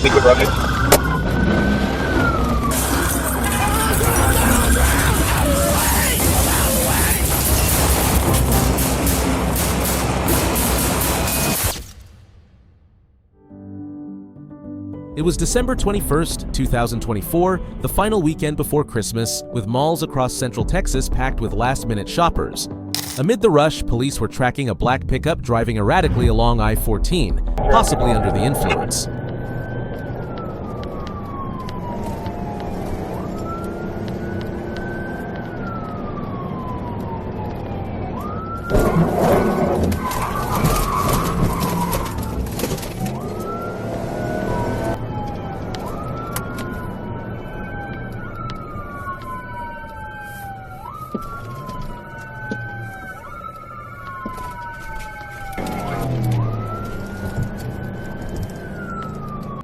Liquid rocket. It was December 21st, 2024, the final weekend before Christmas, with malls across Central Texas packed with last-minute shoppers. Amid the rush, police were tracking a black pickup driving erratically along I-14, possibly under the influence.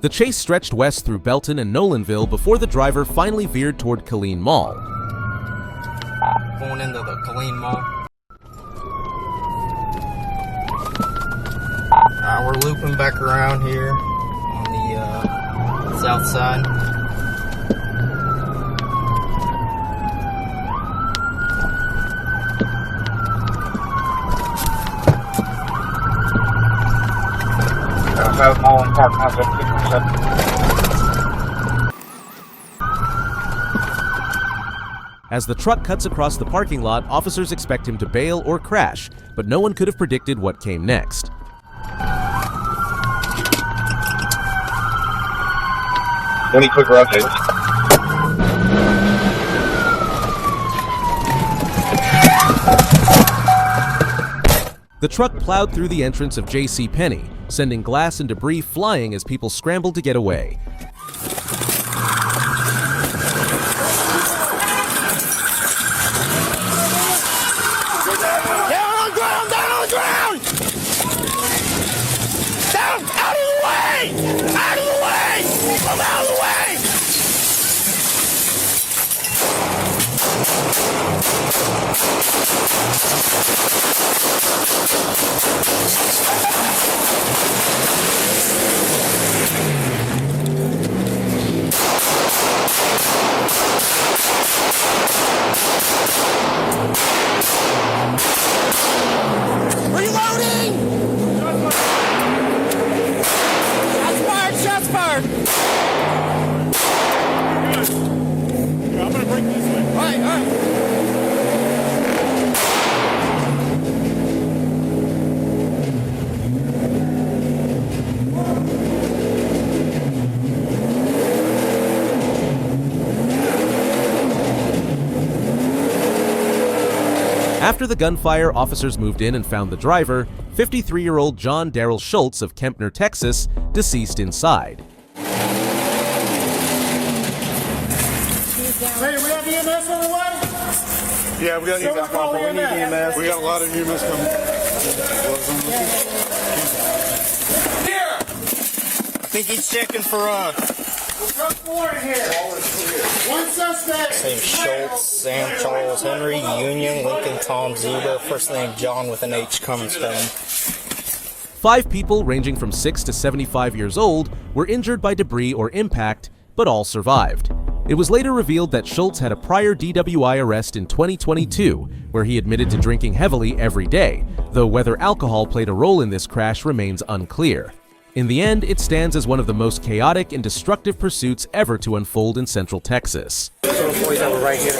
The chase stretched west through Belton and Nolanville before the driver finally veered toward Killeen Mall. Going into the Killeen Mall. We're looping back around here on the south side. South Mall and Park House at 57. As the truck cuts across the parking lot, officers expect him to bail or crash, but no one could have predicted what came next. Any quick rotates. The truck plowed through the entrance of JCPenney, sending glass and debris flying as people scrambled to get away. Down on the ground! Down on the ground! Down! Out of the way! Out of the way! Move out of the way! Reloading! Shots fired! Shots fired! Yeah, I'm gonna break this way. All right, all right. After the gunfire, officers moved in and found the driver, 53-year-old John Darrell Schultz of Kempner, Texas, deceased inside. Hey, we have EMS on the way? Yeah, we got EMS coming. We need EMS. We got a lot of EMS coming. Here! I think he's checking for Truck 4 in here. One suspect. name Schultz, Sam Charles Henry, Union, Lincoln Tom Zuba, first name John with an H coming to him. 5 people, ranging from 6 to 75 years old, were injured by debris or impact, but all survived. It was later revealed that Schultz had a prior DWI arrest in 2022, where he admitted to drinking heavily every day, though whether alcohol played a role in this crash remains unclear. In the end, it stands as one of the most chaotic and destructive pursuits ever to unfold in Central Texas. Right here.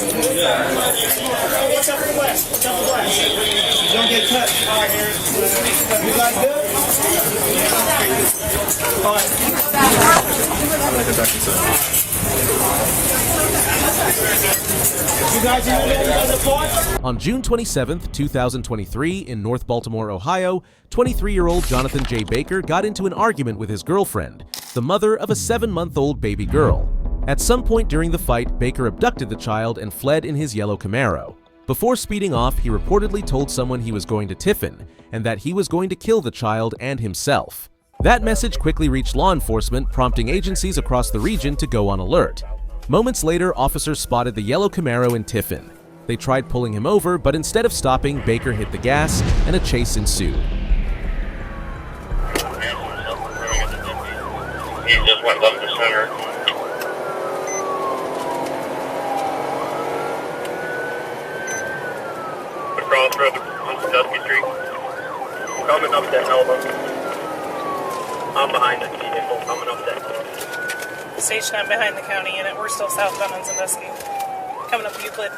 What's up the west? What's up the west? You don't get touched. All right, here. You guys good? All right. You guys in the fort? On June 27, 2023, in North Baltimore, Ohio, 23-year-old Jonathan J. Baker got into an argument with his girlfriend, the mother of a 7-month-old baby girl. At some point during the fight, Baker abducted the child and fled in his yellow Camaro. Before speeding off, he reportedly told someone he was going to Tiffin, and that he was going to kill the child and himself. That message quickly reached law enforcement, prompting agencies across the region to go on alert. Moments later, officers spotted the yellow Camaro in Tiffin. They tried pulling him over, but instead of stopping, Baker hit the gas, and a chase ensued. He's just went left to center. Crossroad on Sandusky Street. Coming up that elbow. I'm behind the vehicle, coming up that elbow. Station, I'm behind the county unit. We're still southbound on Sandusky. Coming up Euclid.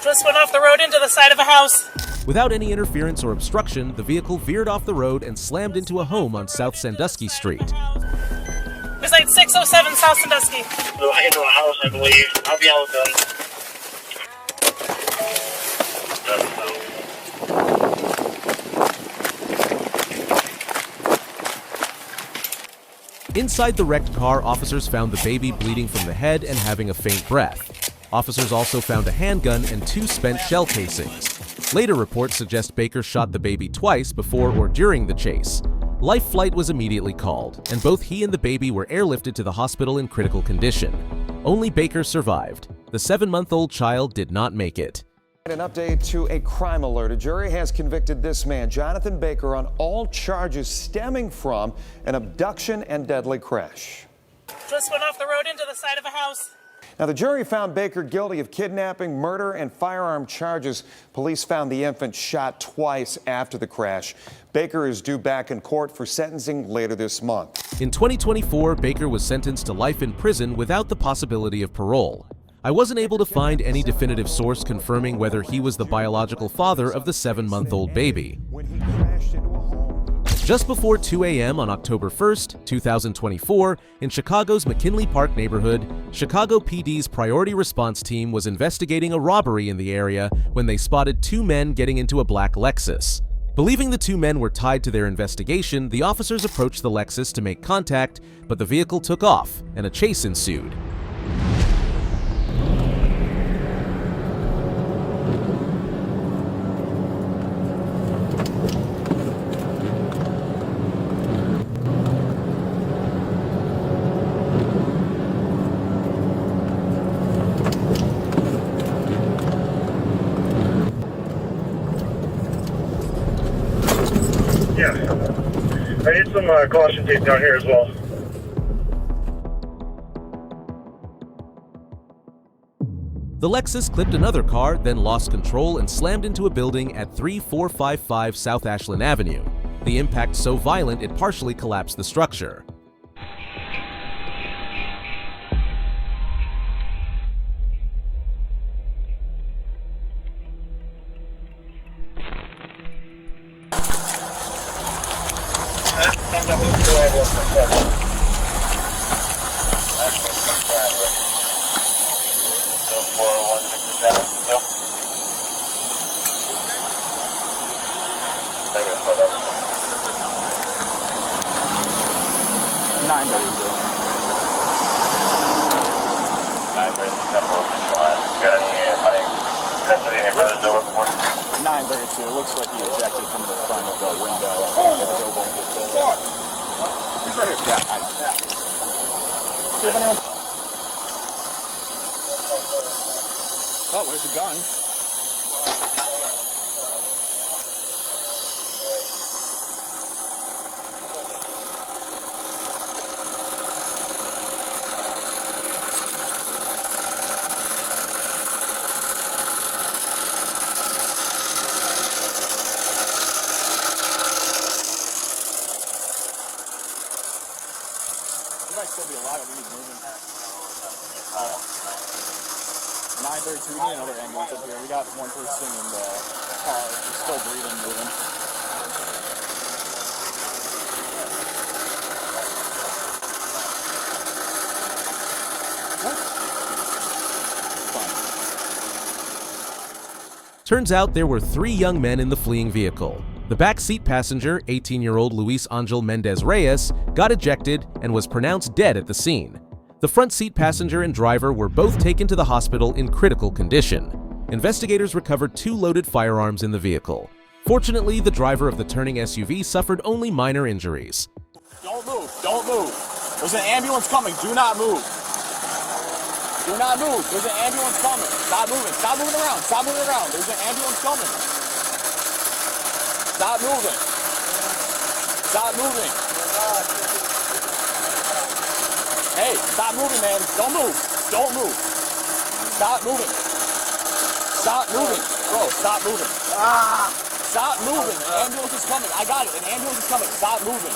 Just went off the road into the side of a house. Without any interference or obstruction, the vehicle veered off the road and slammed into a home on South Sandusky Street. It's like 607 South Sandusky. Into a house, I believe. I'll be all done. Inside the wrecked car, officers found the baby bleeding from the head and having a faint breath. Officers also found a handgun and 2 spent shell casings. Later reports suggest Baker shot the baby twice before or during the chase. Life flight was immediately called, and both he and the baby were airlifted to the hospital in critical condition. Only Baker survived. The 7-month-old child did not make it. An update to a crime alert. A jury has convicted this man, Jonathan Baker, on all charges stemming from an abduction and deadly crash. Just went off the road into the side of a house. Now, the jury found Baker guilty of kidnapping, murder, and firearm charges. Police found the infant shot twice after the crash. Baker is due back in court for sentencing later this month. In 2024, Baker was sentenced to life in prison without the possibility of parole. I wasn't able to find any definitive source confirming whether he was the biological father of the 7-month-old baby. Just before 2 a.m. on October 1st, 2024, in Chicago's McKinley Park neighborhood, Chicago PD's priority response team was investigating a robbery in the area when they spotted 2 men getting into a black Lexus. Believing the 2 men were tied to their investigation, the officers approached the Lexus to make contact, but the vehicle took off and a chase ensued. Yeah. I need some caution tape down here as well. The Lexus clipped another car, then lost control and slammed into a building at 3455 South Ashland Avenue. The impact so violent it partially collapsed the structure. It looks like he ejected from the front of the window. He's right here. Oh, where's the gun? He might still be alive. I think he's moving. 932, we need another ambulance up here. We got one person in the car. He's still breathing, moving. Turns out there were 3 young men in the fleeing vehicle. The back seat passenger, 18-year-old Luis Angel Mendez Reyes, got ejected and was pronounced dead at the scene. The front seat passenger and driver were both taken to the hospital in critical condition. Investigators recovered 2 loaded firearms in the vehicle. Fortunately, the driver of the turning SUV suffered only minor injuries. Don't move. Don't move. There's an ambulance coming. Do not move. Do not move. There's an ambulance coming. Stop moving. Stop moving around. Stop moving around. There's an ambulance coming. Stop moving. Stop moving. Hey, stop moving, man. Don't move. Don't move. Stop moving. Stop moving. Bro, stop moving. Stop moving. An ambulance is coming. I got it. An ambulance is coming. Stop moving.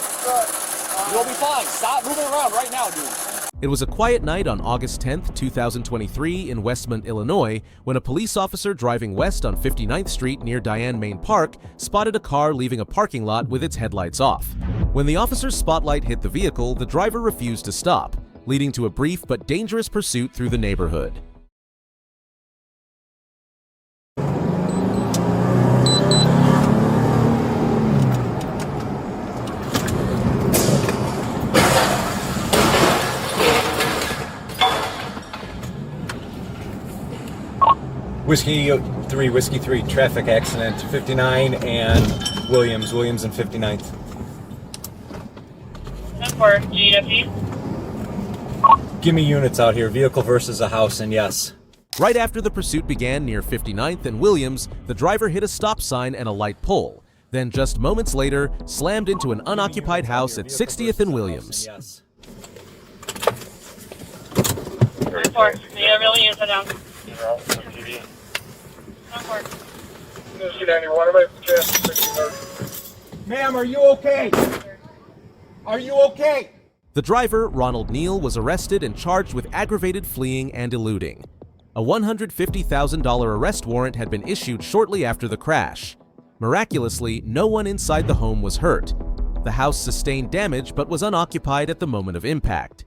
You'll be fine. Stop moving around right now, dude. It was a quiet night on August 10th, 2023 in Westmont, Illinois, when a police officer driving west on 59th Street near Diane Main Park spotted a car leaving a parking lot with its headlights off. When the officer's spotlight hit the vehicle, the driver refused to stop, leading to a brief but dangerous pursuit through the neighborhood. Whiskey 3, traffic accident, 59 and Williams and 59th. 10-4, GFE. Give me units out here, vehicle versus a house, and yes. Right after the pursuit began near 59th and Williams, the driver hit a stop sign and a light pole, then just moments later slammed into an unoccupied house at 60th and Williams. 10-4, yeah, really is down. Ma'am, are you okay? Are you okay? The driver, Ronald Neal, was arrested and charged with aggravated fleeing and eluding. A $150,000 arrest warrant had been issued shortly after the crash. Miraculously, no one inside the home was hurt. The house sustained damage but was unoccupied at the moment of impact.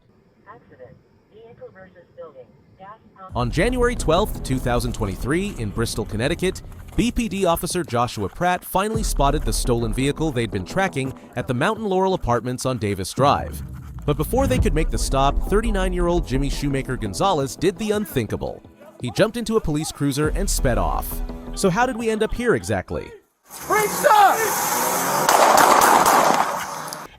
On January 12, 2023, in Bristol, Connecticut, BPD officer Joshua Pratt finally spotted the stolen vehicle they'd been tracking at the Mountain Laurel Apartments on Davis Drive. But before they could make the stop, 39-year-old Jimmy Shoemaker Gonzalez did the unthinkable. He jumped into a police cruiser and sped off. So how did we end up here exactly?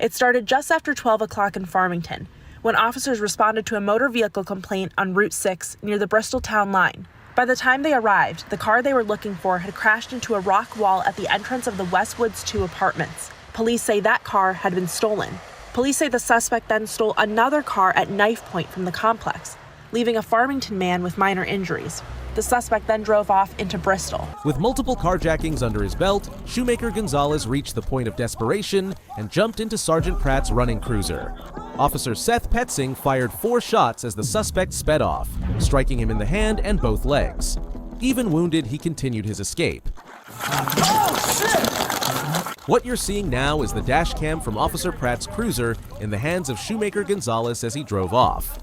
It started just after 12 o'clock in Farmington, when officers responded to a motor vehicle complaint on Route 6 near the Bristol town line. By the time they arrived, the car they were looking for had crashed into a rock wall at the entrance of the Westwoods 2 apartments. Police say that car had been stolen. Police say the suspect then stole another car at knife point from the complex, leaving a Farmington man with minor injuries. The suspect then drove off into Bristol. With multiple carjackings under his belt, Shoemaker Gonzalez reached the point of desperation and jumped into Sergeant Pratt's running cruiser. Officer Seth Petzing fired 4 shots as the suspect sped off, striking him in the hand and both legs. Even wounded, he continued his escape. What you're seeing now is the dash cam from Officer Pratt's cruiser in the hands of Shoemaker Gonzalez as he drove off.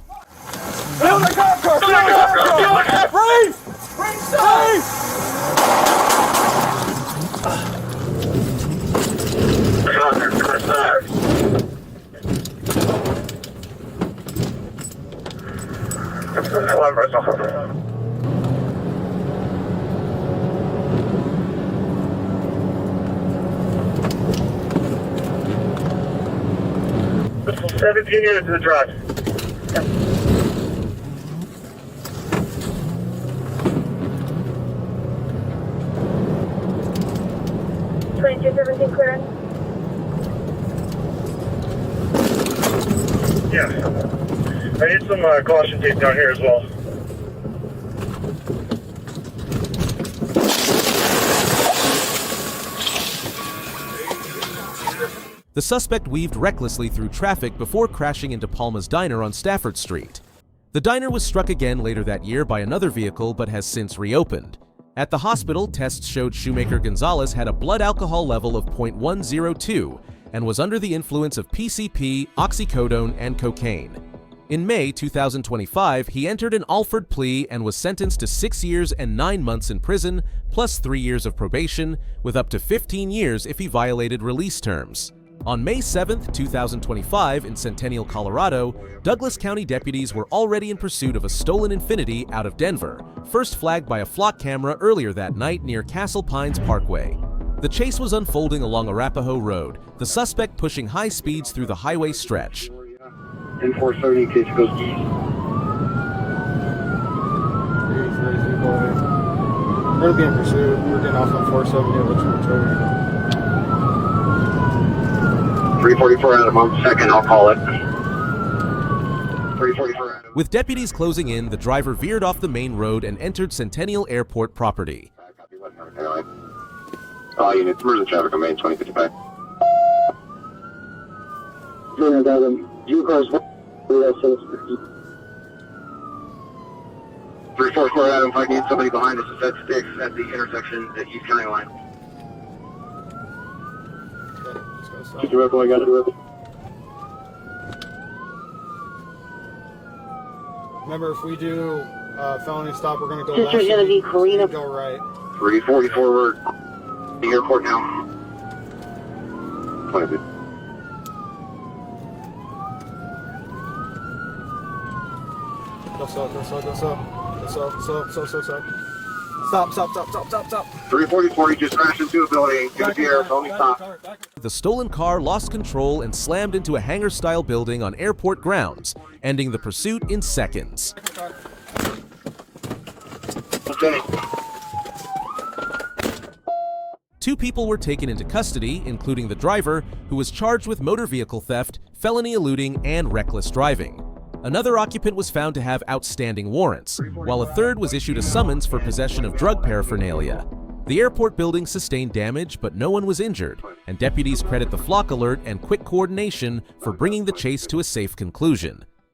This is 17 units to the drive. 2217 clearance. Yeah. I need some caution tape down here as well. The suspect weaved recklessly through traffic before crashing into Palma's Diner on Stafford Street. The diner was struck again later that year by another vehicle but has since reopened. At the hospital, tests showed Shoemaker Gonzalez had a blood alcohol level of .102 and was under the influence of PCP, oxycodone, and cocaine. In May 2025, he entered an Alford plea and was sentenced to 6 years and 9 months in prison, plus 3 years of probation, with up to 15 years if he violated release terms. On May 7, 2025, in Centennial, Colorado, Douglas County deputies were already in pursuit of a stolen Infiniti out of Denver, first flagged by a flock camera earlier that night near Castle Pines Parkway. The chase was unfolding along Arapahoe Road, the suspect pushing high speeds through the highway stretch. 10-470 in case it goes east. We're being pursued. We're getting off on 470, which we're towing. 344 Adam on second, I'll call it. 344 Adam. With deputies closing in, the driver veered off the main road and entered Centennial Airport property. All units, emergency traffic on Main 2055. 344 Adam, if I need somebody behind us, it's at Sticks at the intersection at East County line. Keep the I got it. Remember, if we do felony stop, we're going to go This is going to be Karina. Go right. 344, we're at the airport now. 22. Go slow, go slow, go slow. Go slow, slow, slow, slow, slow. Stop, stop, stop, stop, stop, stop. 344, you just crashed into a building. Give it the air, only stop. The stolen car lost control and slammed into a hangar-style building on airport grounds, ending the pursuit in seconds. Okay. 2 people were taken into custody, including the driver, who was charged with motor vehicle theft, felony eluding, and reckless driving. Another occupant was found to have outstanding warrants, while a third was issued a summons for possession of drug paraphernalia. The airport building sustained damage, but no one was injured, and deputies credit the flock alert and quick coordination for bringing the chase to a safe conclusion.